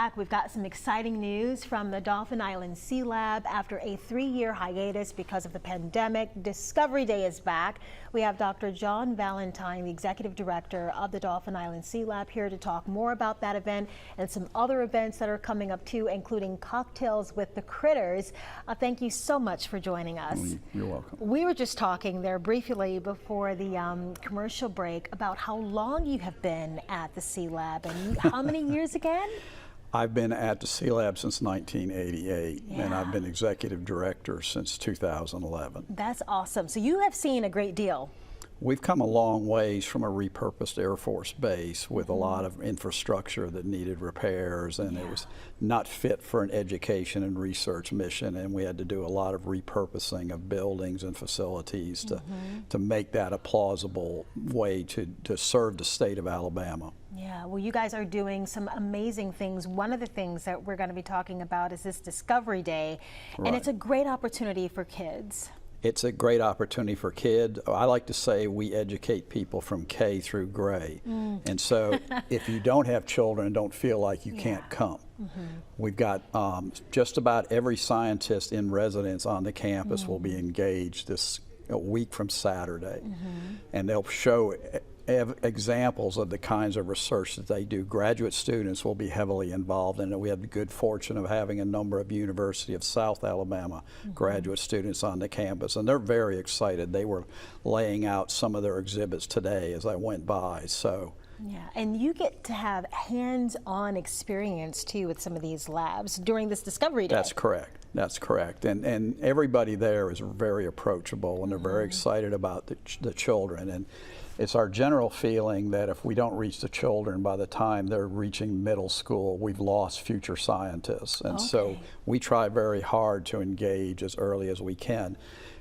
back. We've got some exciting news from the Dauphin Island Sea Lab. After a 3-year hiatus because of the pandemic, Discovery Day is back. We have Dr. John Valentine, the Executive Director of the Dauphin Island Sea Lab, here to talk more about that event and some other events that are coming up too, including Cocktails with the Critters. Thank you so much for joining us. You're welcome. We were just talking there briefly before the commercial break about how long you have been at the Sea Lab and how many years again? I've been at the Sea Lab since 1988, and I've been Executive Director since 2011. That's awesome. So you have seen a great deal. We've come a long ways from a repurposed Air Force base with a lot of infrastructure that needed repairs, and it was not fit for an education and research mission, and we had to do a lot of repurposing of buildings and facilities to make that a plausible way to serve the state of Alabama. Yeah, well, you guys are doing some amazing things. One of the things that we're going to be talking about is this Discovery Day, and it's a great opportunity for kids. It's a great opportunity for kids. I like to say we educate people from K through gray. And so if you don't have children, don't feel like you can't come. We've got just about every scientist in residence on the campus will be engaged this week from Saturday. And they'll show examples of the kinds of research that they do. Graduate students will be heavily involved in it. We have the good fortune of having a number of University of South Alabama graduate students on the campus, and they're very excited. They were laying out some of their exhibits today as I went by. So. Yeah, and you get to have hands-on experience too with some of these labs during this Discovery Day. That's correct. That's correct. And everybody there is very approachable, and they're very excited about the children. And it's our general feeling that if we don't reach the children by the time they're reaching middle school, we've lost future scientists. And so we try very hard to engage as early as we can.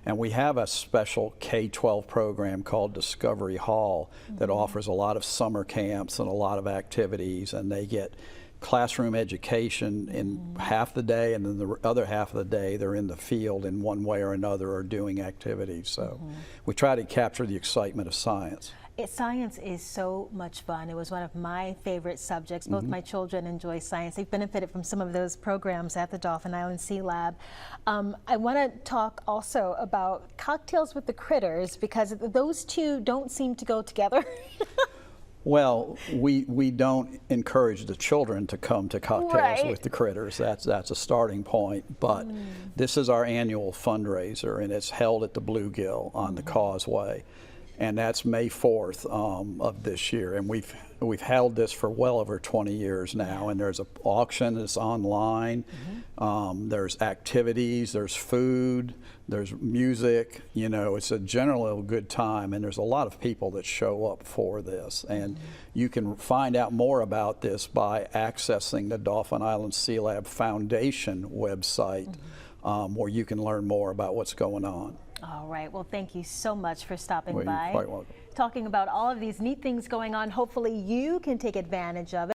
And we have a special K-12 program called Discovery Hall that offers a lot of summer camps and a lot of activities, and they get classroom education in half the day, and then the other half of the day they're in the field in one way or another or doing activities. So we try to capture the excitement of science. Science is so much fun. It was one of my favorite subjects. Both my children enjoy science. They've benefited from some of those programs at the Dauphin Island Sea Lab. I want to talk also about Cocktails with the Critters, because those two don't seem to go together. Well, we don't encourage the children to come to Cocktails with the Critters. That's a starting point. But this is our annual fundraiser, and it's held at the Bluegill on the Causeway. And that's May 4th of this year. And we've held this for well over 20 years now. And there's an auction that's online. There's activities, there's food, there's music. You know, it's a generally good time. And there's a lot of people that show up for this. And you can find out more about this by accessing the Dauphin Island Sea Lab Foundation website, where you can learn more about what's going on. All right. Well, thank you so much for stopping by. You're quite welcome. Talking about all of these neat things going on. Hopefully you can take advantage of it.